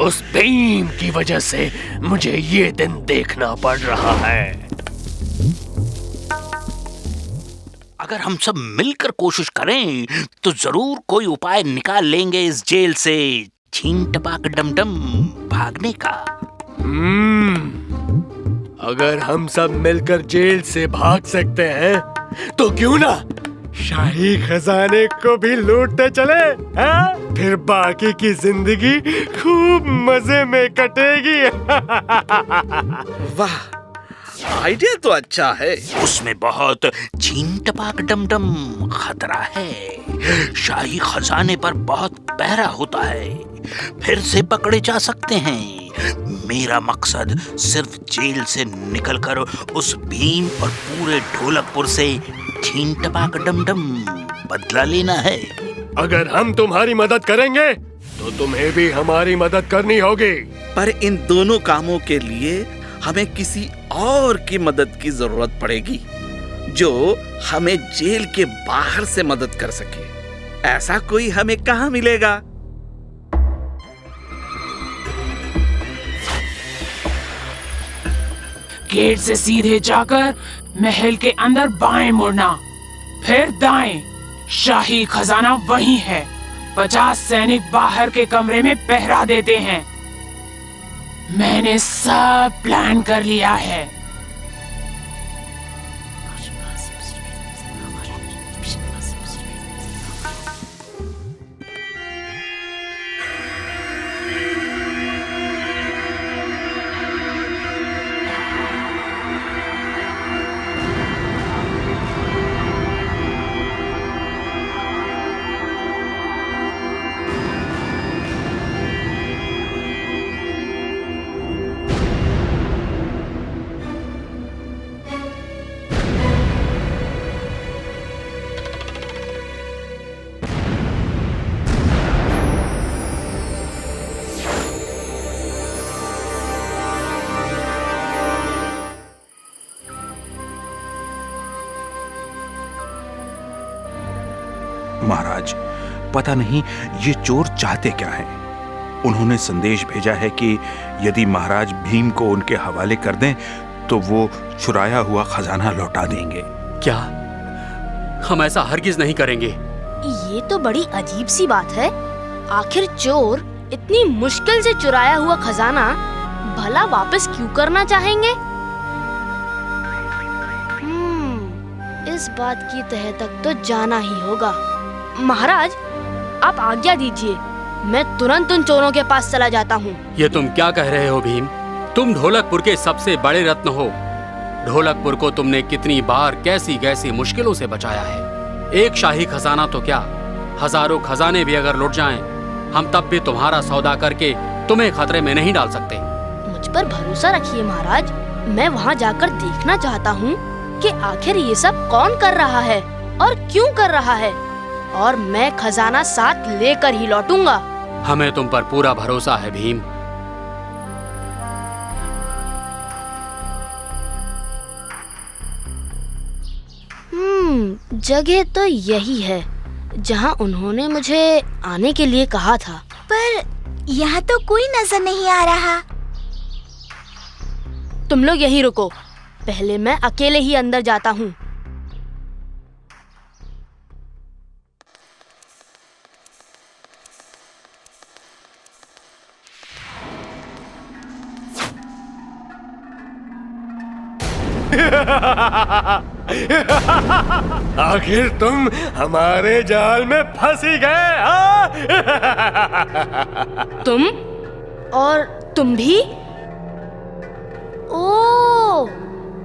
उस भीम की वजह से मुझे ये दिन देखना पड़ रहा है। अगर हम सब मिलकर कोशिश करें तो जरूर कोई उपाय निकाल लेंगे इस जेल से छीन टपाक डमडम भागने का। अगर हम सब मिलकर जेल से भाग सकते हैं तो क्यों ना शाही खजाने को भी लूटते चले, हैं? फिर बाकी की जिंदगी खूब मजे में कटेगी। वाह, आइडिया तो अच्छा है। उसमें बहुत छीन टपाक डमडम खतरा है। शाही खजाने पर बहुत पहरा होता है, फिर से पकड़े जा सकते हैं। मेरा मकसद सिर्फ जेल से निकलकर उस भीम और पूरे ढोलकपुर से छीन टपाक डमडम बदला लेना है। अगर हम तुम्हारी मदद करेंगे तो तुम्हें भी हमारी मदद करनी होगी। पर इन दोनों कामों के लिए हमें किसी और की मदद की जरूरत पड़ेगी, जो हमें जेल के बाहर से मदद कर सके। ऐसा कोई हमें कहाँ मिलेगा? गेट से सीधे जाकर महल के अंदर बाएं मुड़ना, फिर दाएं। शाही खजाना वहीं है। 50 सैनिक बाहर के कमरे में पहरा देते हैं। मैंने सब प्लान कर लिया है। महाराज, पता नहीं ये चोर चाहते क्या हैं। उन्होंने संदेश भेजा है कि यदि महाराज भीम को उनके हवाले कर दें तो वो चुराया हुआ खजाना लौटा देंगे। क्या? हम ऐसा हरगिज नहीं करेंगे। ये तो बड़ी अजीब सी बात है। आखिर चोर इतनी मुश्किल से चुराया हुआ खजाना भला वापस क्यों करना चाहेंगे? इस बात की तह तक तो जाना ही होगा। महाराज, आप आज्ञा दीजिए, मैं तुरंत उन चोरों के पास चला जाता हूँ। ये तुम क्या कह रहे हो भीम? तुम ढोलकपुर के सबसे बड़े रत्न हो। ढोलकपुर को तुमने कितनी बार कैसी कैसी मुश्किलों से बचाया है। एक शाही खजाना तो क्या, हजारों खजाने भी अगर लुट जाएं, हम तब भी तुम्हारा सौदा करके तुम्हें खतरे में नहीं डाल सकते। मुझ पर भरोसा रखिए महाराज, मैं वहाँ जाकर देखना चाहता हूँ कि आखिर ये सब कौन कर रहा है और क्यों कर रहा है, और मैं खजाना साथ लेकर ही लौटूंगा। हमें तुम पर पूरा भरोसा है भीम। जगह तो यही है जहाँ उन्होंने मुझे आने के लिए कहा था। पर यहाँ तो कोई नजर नहीं आ रहा। तुम लोग यहीं रुको, पहले मैं अकेले ही अंदर जाता हूँ। आखिर तुम हमारे जाल में फंसी गए, हाँ? तुम? और तुम भी? ओह,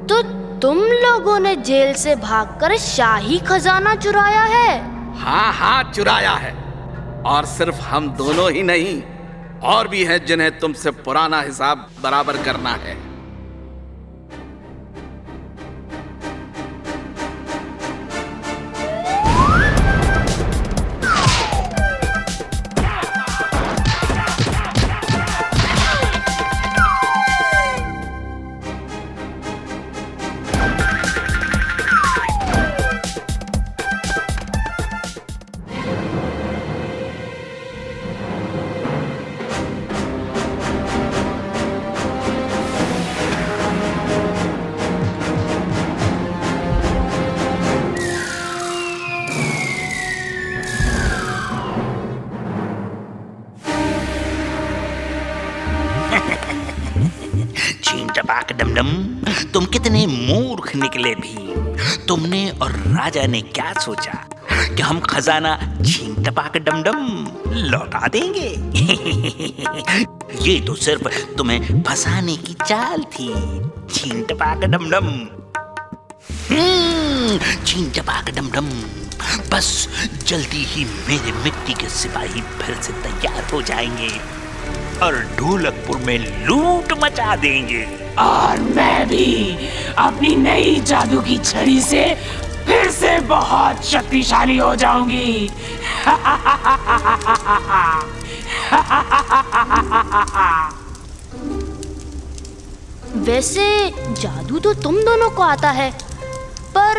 तो तुम लोगों ने जेल से भागकर शाही खजाना चुराया है? हाँ हाँ, चुराया है। और सिर्फ हम दोनों ही नहीं, और भी हैं जिन्हें तुमसे पुराना हिसाब बराबर करना है। तुम कितने मूर्ख निकले भीम। तुमने और राजा ने क्या सोचा कि हम खजाना छीन टपाक डमडम लौटा देंगे? ये तो सिर्फ तुम्हें फंसाने की चाल थी। छीन टपाक डमडम, छीन टपाक डमडम। बस जल्दी ही मेरे मिट्टी के सिपाही फिर से तैयार हो जाएंगे और ढोलकपुर में लूट मचा देंगे। और मैं भी अपनी नई जादू की छड़ी से फिर से बहुत शक्तिशाली हो जाऊंगी। वैसे जादू तो तुम दोनों को आता है, पर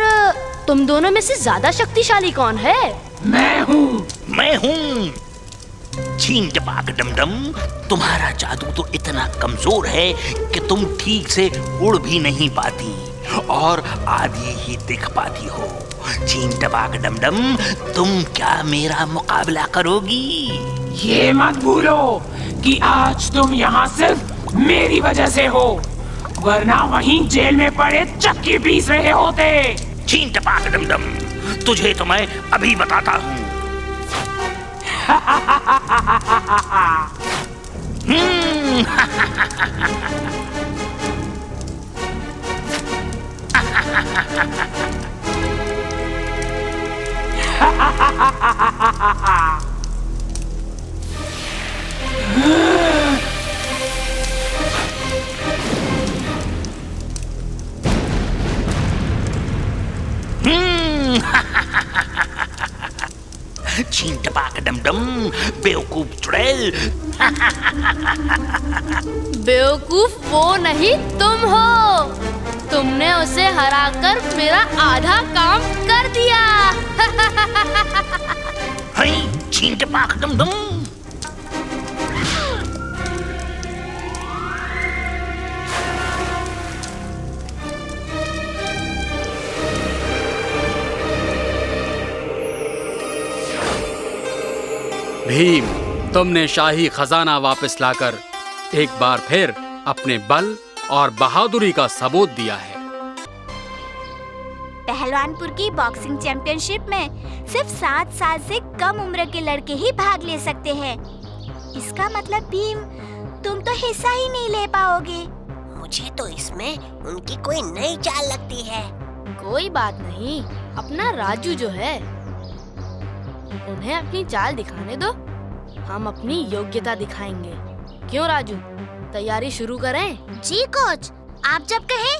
तुम दोनों में से ज्यादा शक्तिशाली कौन है? मैं हूँ। छीन टपाक डमडम, तुम्हारा जादू तो इतना कमजोर है कि तुम ठीक से उड़ भी नहीं पाती और आधी ही दिख पाती हो। छीन टपाक डमडम, तुम क्या मेरा मुकाबला करोगी? ये मत भूलो कि आज तुम यहाँ सिर्फ मेरी वजह से हो, वरना वहीं जेल में पड़े चक्की पीस रहे होते। छीन टपाक डमडम, तुझे तो मैं अभी बताता हूँ। छीन टपाक डमडम, बेवकूफ चुड़ैल। बेवकूफ वो नहीं तुम हो। तुमने उसे हराकर मेरा आधा काम कर दिया। हाय छीन टपाक डमडम। भीम, तुमने शाही खजाना वापस लाकर एक बार फिर अपने बल और बहादुरी का सबूत दिया है। पहलवानपुर की बॉक्सिंग चैंपियनशिप में सिर्फ 7 साल से कम उम्र के लड़के ही भाग ले सकते हैं। इसका मतलब भीम, तुम तो हिस्सा ही नहीं ले पाओगे। मुझे तो इसमें उनकी कोई नई चाल लगती है। कोई बात नहीं, अपना राजू जो है, उन्हें अपनी चाल दिखाने दो, हम अपनी योग्यता दिखाएंगे। क्यों राजू, तैयारी शुरू करें? जी कोच, आप जब कहें।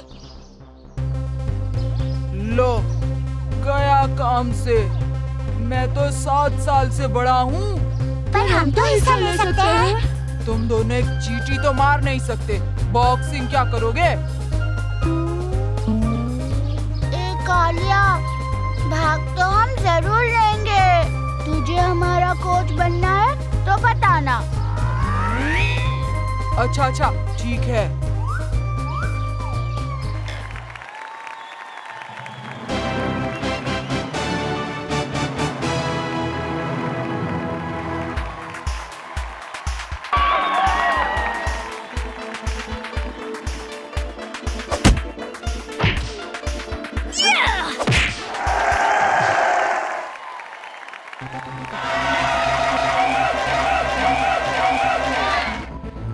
लो, गया काम से। मैं तो 7 साल से बड़ा हूँ। पर हम तो हिस्सा ले सकते हैं। तुम दोनों एक चींटी तो मार नहीं सकते, बॉक्सिंग क्या करोगे? कालिया, भाग तो हम जरूर लेंगे। तुझे हमारा कोच बनना है तो बताना। अच्छा, ठीक है।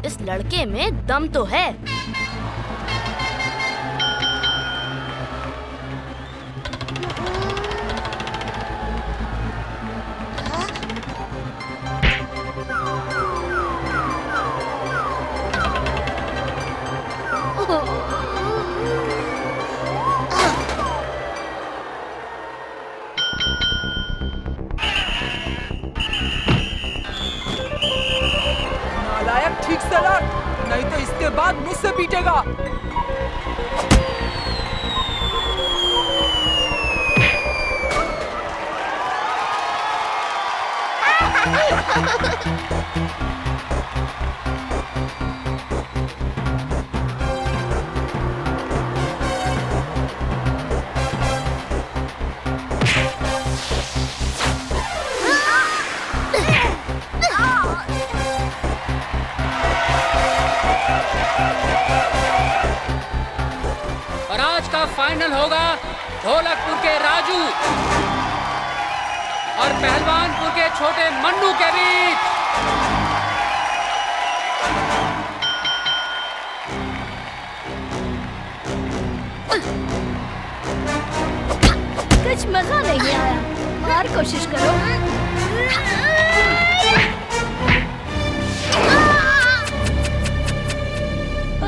इस लड़के में दम तो है। नालायक, ठीक से लड़, नहीं तो इसके बाद मुझसे पीटेगा। ढोलकपुर के राजू और पहलवानपुर के छोटे मन्नू के बीच। कुछ मजा नहीं आया, और कोशिश करो।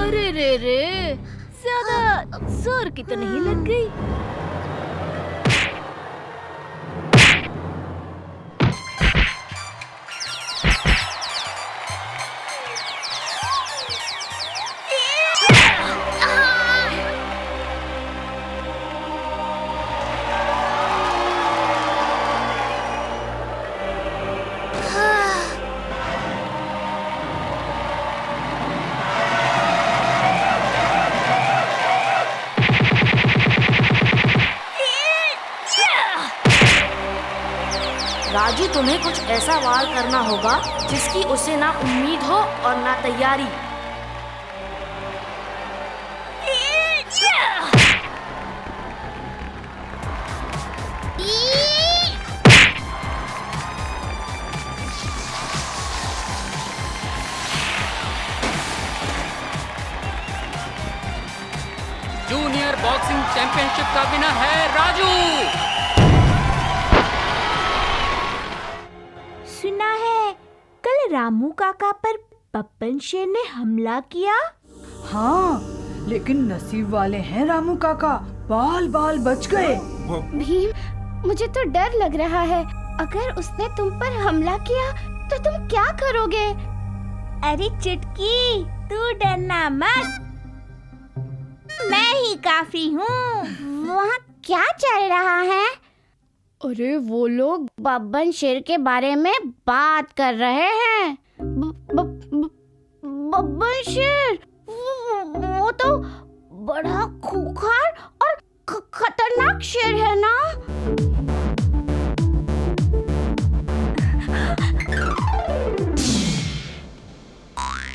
अरे रे रे, ज्यादा जोर की तो नहीं लग गई। राजू, तुम्हें कुछ ऐसा वार करना होगा जिसकी उसे ना उम्मीद हो और ना तैयारी। जूनियर बॉक्सिंग चैंपियनशिप का विनर है राजू। सुना है कल रामू काका पर बब्बन शेर ने हमला किया। हाँ, लेकिन नसीब वाले हैं रामू काका, बाल बाल बच गए। भीम, मुझे तो डर लग रहा है। अगर उसने तुम पर हमला किया तो तुम क्या करोगे? अरे चुटकी, तू डरना मत, मैं ही काफी हूँ। वहाँ क्या चल रहा है? अरे वो लोग बब्बन शेर के बारे में बात कर रहे हैं। बब्बन शेर, वो तो बड़ा खूंखार और खतरनाक शेर है ना?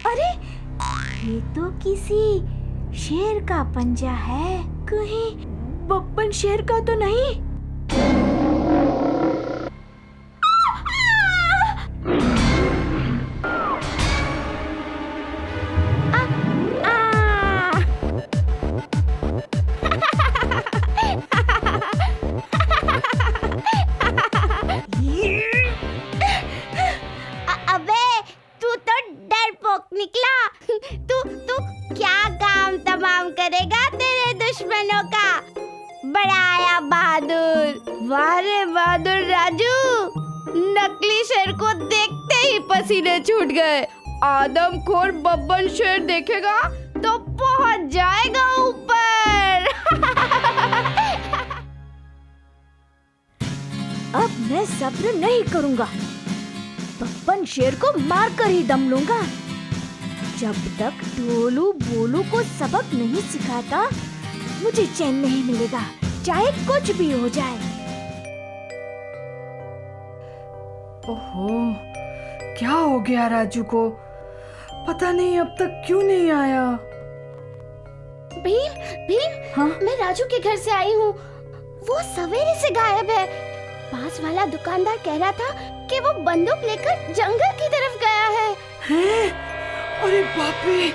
अरे ये तो किसी शेर का पंजा है, कहीं बब्बन शेर का तो नहीं? अबे तू तो डरपोक निकला। तू क्या काम तमाम करेगा तेरे दुश्मनों का? बड़ा आया बहादुर। वाह रे बहादुर राजू, नकली शेर को देखते ही पसीने छूट गए। आदमखोर बब्बन शेर देखेगा तो पहुंच जाएगा ऊपर। अब मैं सब्र नहीं करूंगा, बब्बन शेर को मारकर ही दम लूंगा। जब तक ढोलू बोलू को सबक नहीं सिखाता मुझे चैन नहीं मिलेगा, चाहे कुछ भी हो जाए। ओहो, क्या हो गया राजू को? पता नहीं अब तक क्यों नहीं आया। भीम, भीम, हाँ? मैं राजू के घर से आई हूँ। वो सवेरे से गायब है। पास वाला दुकानदार कह रहा था कि वो बंदूक लेकर जंगल की तरफ गया है। हैं? अरे बाप रे,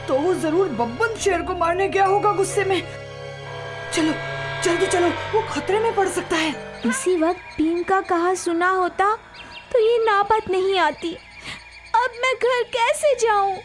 तो वो जरूर बब्बन शेर को मारने गया होगा गुस्से में। चलो जल्दी चलो, वो खतरे में पड़ सकता है। इसी वक्त भीम का कहा सुना होता तो ये नौबत नहीं आती। अब मैं घर कैसे जाऊं?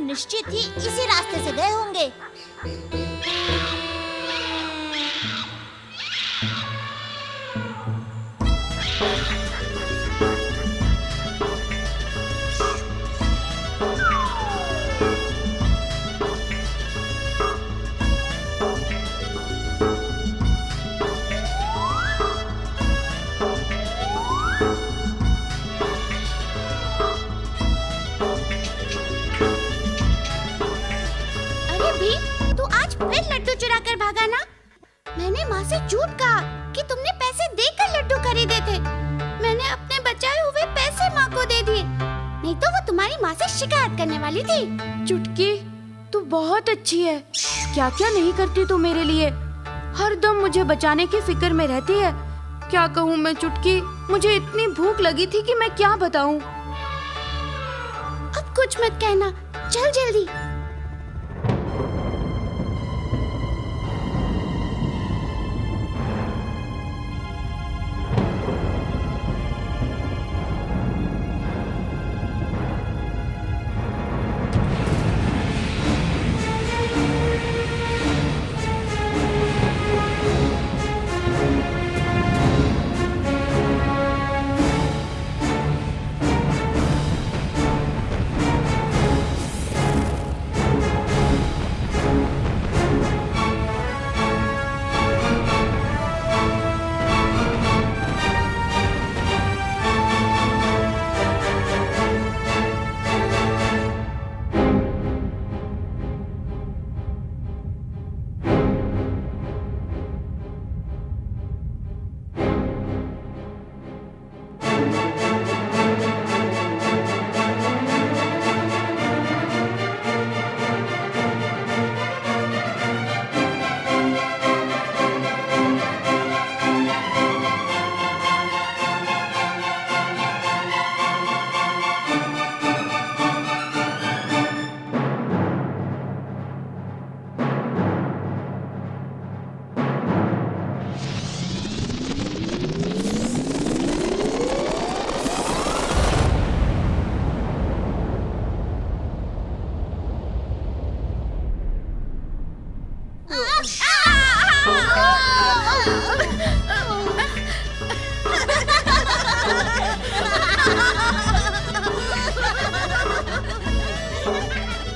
हम निश्चित ही इसी रास्ते से गए होंगे। लड्डू चुरा कर भागा ना? मैंने माँ से झूठ कहा कि तुमने पैसे देकर लड्डू खरीदे थे। मैंने अपने बचाए हुए पैसे माँ को दे दिए, नहीं तो वो तुम्हारी माँ से शिकायत करने वाली थी। चुटकी, तू बहुत अच्छी है। क्या क्या नहीं करती तू मेरे लिए। हर दम मुझे बचाने की फिक्र में रहती है। क्या कहूँ मैं चुटकी, मुझे इतनी भूख लगी थी कि मैं क्या बताऊँ। अब कुछ मत कहना, चल जल्दी।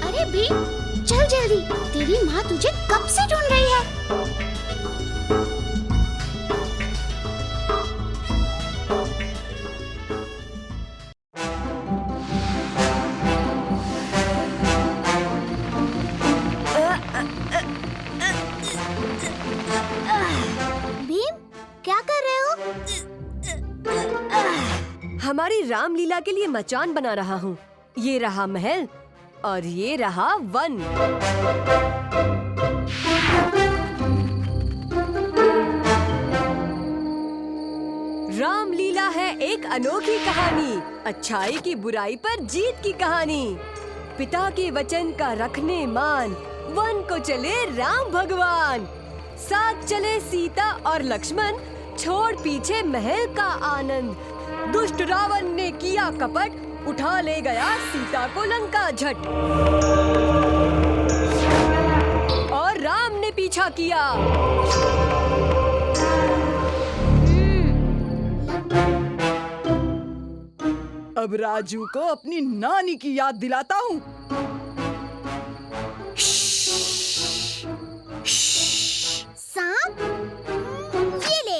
अरे भी, चल जल्दी, तेरी माँ तुझे कब से ढूंढ रही है। भीम, क्या कर रहे हो? हमारी रामलीला के लिए मचान बना रहा हूँ। ये रहा महल और ये रहा वन। रामलीला है एक अनोखी कहानी, अच्छाई की बुराई पर जीत की कहानी। पिता के वचन का रखने मान, वन को चले राम भगवान। साथ चले सीता और लक्ष्मण, छोड़ पीछे महल का आनंद। दुष्ट रावण ने किया कपट, उठा ले गया सीता को लंका झट। और राम ने पीछा किया। अब राजू को अपनी नानी की याद दिलाता हूँ। सांप, ये ले।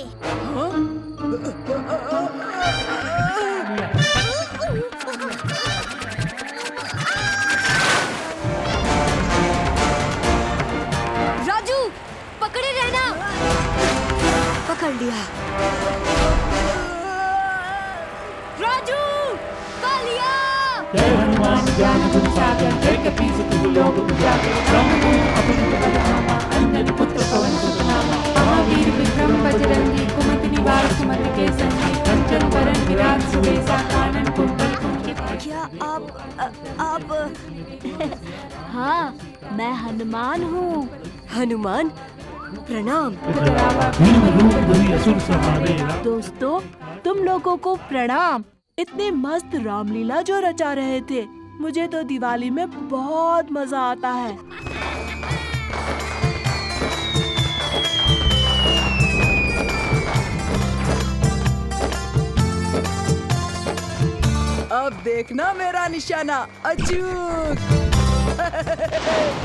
राजू, पकड़े रहना। पकड़ लिया। राजू, पा लिया। जय हनुमान ज्ञान गुण सागर, जय कपीस तिहु लोक उजागर। ब्रह्मपुत्र अवनीत बलधामा, अंजनी पुत्र पवन सुत नामा। महावीर विक्रम बजरंगी, कुमति निवार सुमति के संगी। कंचन बरन विराज सुबेसा, कानन कुंडल कुंचित। क्या आप हाँ, मैं हनुमान हूँ। हनुमान, प्रणाम। भीम रूप धरि असुर संहारे। दोस्तों, तुम लोगों को प्रणाम। इतने मस्त रामलीला जो रचा रहे थे, मुझे तो दिवाली में बहुत मजा आता है। अब देखना मेरा निशाना अचूक।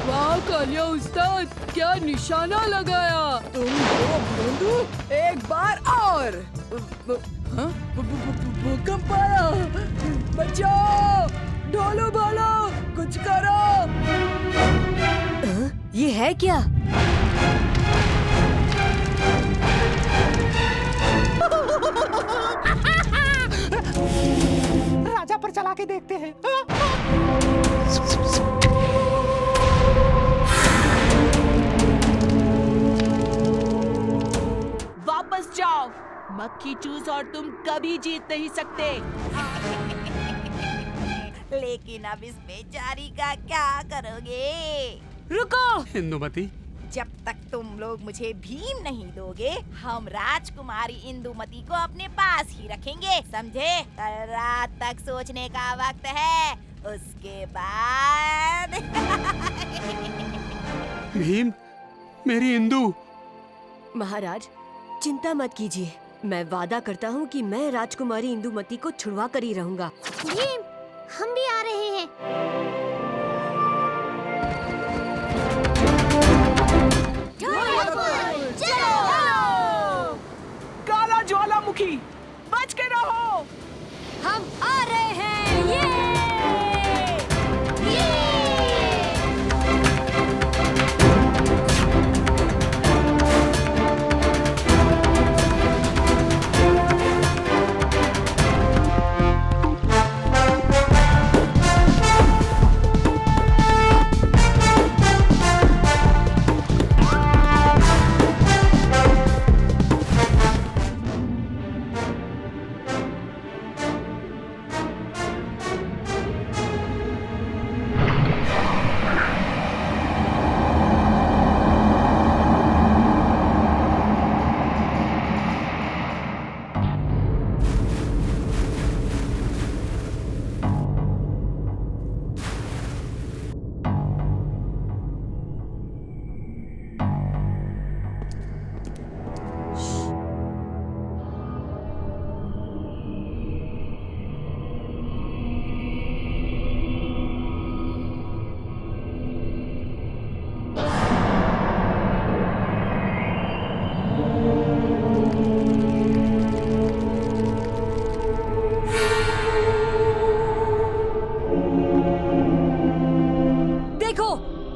वाह कालिया उस्ताद, क्या निशाना लगाया। तुम दो बूंदू एक बार और। भूकंप आया, बचाओ, ढोलो भालो, कुछ करो। ये है क्या? राजा पर चला के देखते हैं। वापस जाओ, मक्खी चूस और तुम कभी जीत नहीं सकते। लेकिन अब इस बेचारी का क्या करोगे? रुको इंदुमती, जब तक तुम लोग मुझे भीम नहीं दोगे, हम राजकुमारी इंदुमती को अपने पास ही रखेंगे, समझे? कल रात तक सोचने का वक्त है, उसके बाद भीम, मेरी इंदु। महाराज चिंता मत कीजिए, मैं वादा करता हूँ कि मैं राजकुमारी इंदुमती को छुड़वा कर ही रहूंगा। भीम, हम भी आ रहे हैं। काला ज्वालामुखी, बच के रहो। हम आ रहे हैं। ये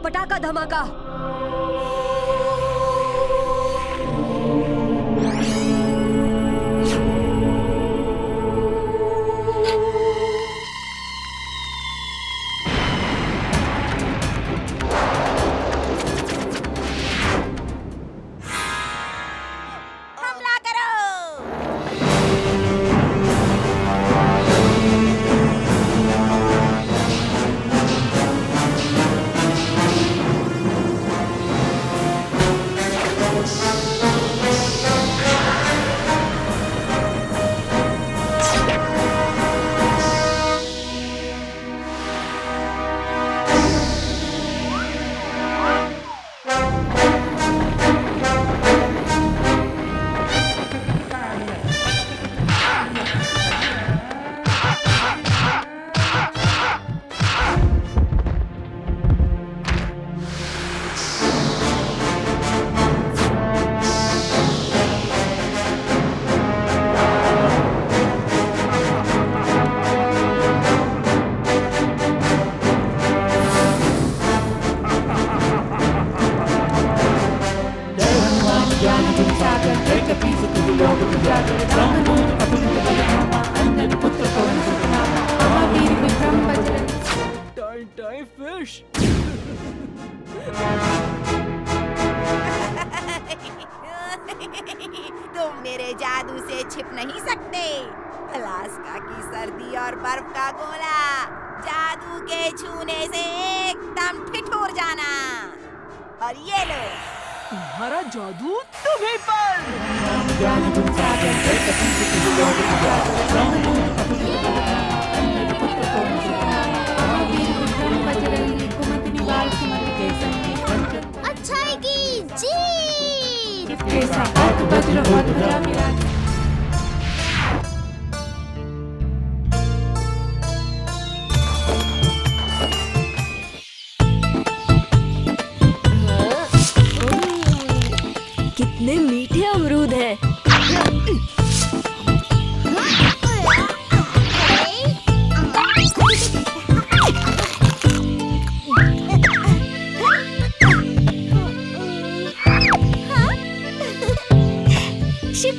पटाखा धमाका। हमला करो। तुम मेरे जादू से छिप नहीं सकते। अलास्का की सर्दी और बर्फ का गोला जादू के छूने से एकदम ठिठुर जाना। और ये लो, तुम्हारा जादू तुम्हीं पर।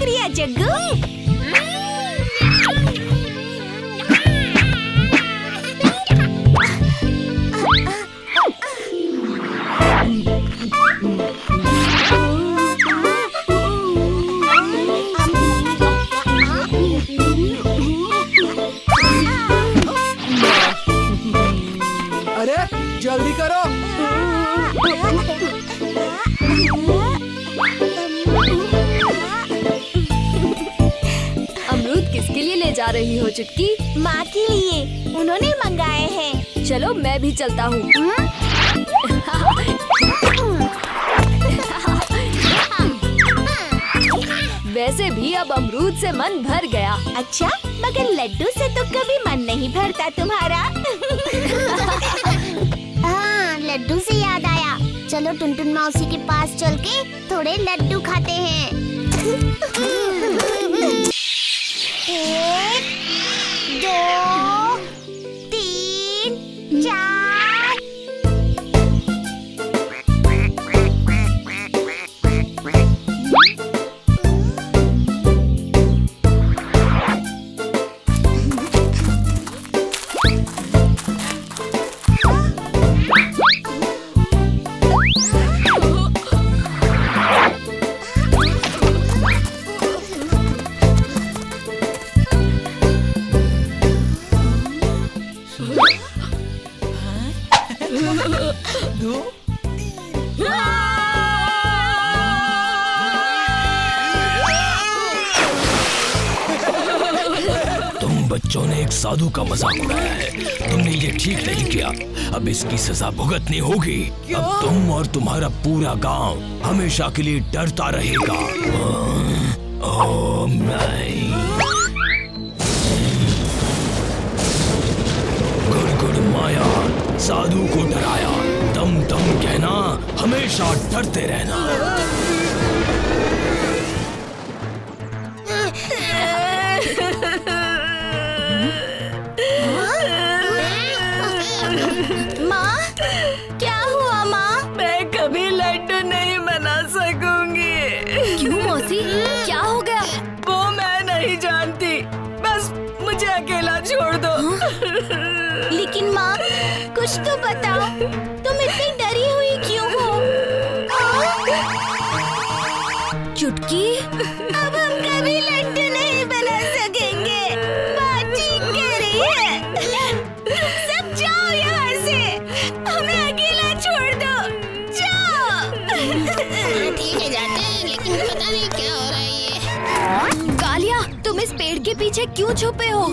शुक्रिया जग्गू। अरे जल्दी करो। अमरूद किसके लिए ले जा रही हो चुटकी? माँ के लिए, उन्होंने मंगाए हैं। चलो मैं भी चलता हूँ। वैसे भी अब अमरूद से मन भर गया। अच्छा, मगर लड्डू से तो कभी मन नहीं भरता तुम्हारा। हाँ, लड्डू से याद आया, चलो टुनटुन मौसी के पास चल के थोड़े लड्डू खाते हैं। 1, 2, 3, 4। बच्चों ने एक साधु का मजाक उड़ाया है। तुमने ये ठीक नहीं किया। अब इसकी सजा भुगतनी होगी। अब तुम और तुम्हारा पूरा गांव हमेशा के लिए डरता रहेगा। ओम नहीं। गुड़ गुड़ माया साधु को डराया। दम दम कहना, हमेशा डरते रहना। माँ, क्या हुआ माँ? मैं कभी लड्डू नहीं बना सकूंगी। क्यों मौसी, क्या हो गया? वो मैं नहीं जानती, बस मुझे अकेला छोड़ दो। लेकिन माँ, कुछ तो बताओ, तुम इतनी डरी हुई क्यों हो? चुटकी, अब हम कभी लड्डू नहीं बना सकेंगे। माँ ठीक कह रही है। सब जाओ यहाँ से, हमें अकेला छोड़ दो। जाओ। ठीक है, जाते हैं, लेकिन पता नहीं क्या हो रहा है ये। कालिया, तुम इस पेड़ के पीछे क्यों छुपे हो?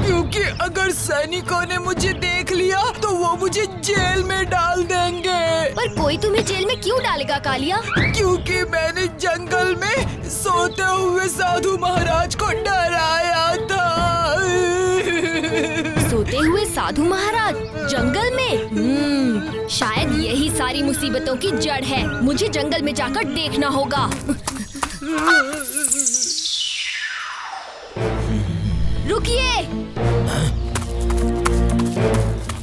क्योंकि अगर सैनिकों ने मुझे देख लिया तो वो मुझे जेल में डाल देंगे। पर कोई तुम्हें जेल में क्यों डालेगा कालिया? क्योंकि मैंने जंगल में सोते हुए साधु महाराज को डराया था। सोते हुए साधु महाराज जंगल में? शायद यही सारी मुसीबतों की जड़ है। मुझे जंगल में जाकर देखना होगा। रुकिए!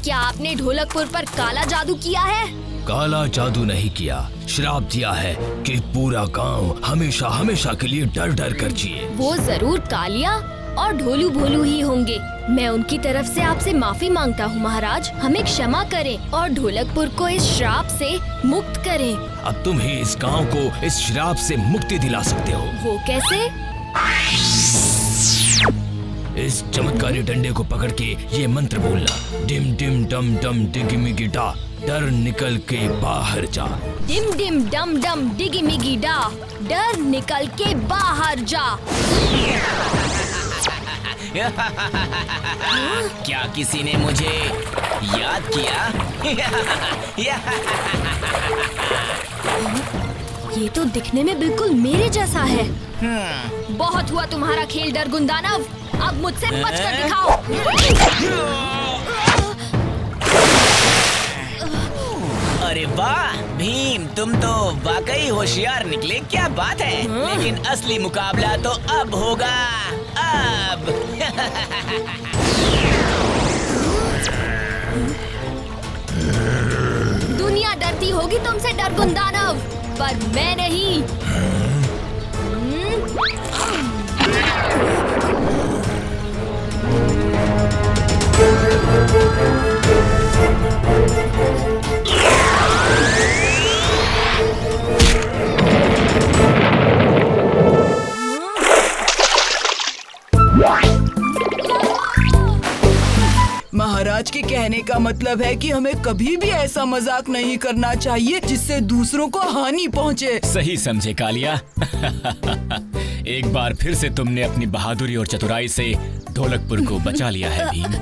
क्या आपने ढोलकपुर पर काला जादू किया है? काला जादू नहीं किया, श्राप दिया है कि पूरा गांव हमेशा हमेशा के लिए डर डर कर जिए। वो जरूर कालिया और ढोलू भोलू ही होंगे। मैं उनकी तरफ से आपसे माफी मांगता हूँ महाराज। हमें क्षमा करें और ढोलकपुर को इस श्राप से मुक्त करें। अब तुम ही इस गांव को इस श्राप से मुक्ति दिला सकते हो। वो कैसे? इस चमत्कारी डंडे को पकड़ के ये मंत्र बोलना, डिम डिम डम डम डिगिमिगी डा, डर निकल के बाहर जा। डिम डिम डम डम डिगिमिगी डा, डर निकल के बाहर जा। क्या किसी ने मुझे याद किया? ये तो दिखने में बिल्कुल मेरे जैसा है। बहुत हुआ तुम्हारा खेल डरगुन दानव, अब मुझसे बचकर दिखाओ। अरे वाह भीम, तुम तो वाकई होशियार निकले। क्या बात है। लेकिन असली मुकाबला तो अब होगा। अब दुनिया डरती होगी तुमसे डरगुन दानव, पर मैं नहीं। महाराज के कहने का मतलब है कि हमें कभी भी ऐसा मजाक नहीं करना चाहिए जिससे दूसरों को हानि पहुंचे। सही समझे कालिया। एक बार फिर से तुमने अपनी बहादुरी और चतुराई से ढोलकपुर को बचा लिया है भीम।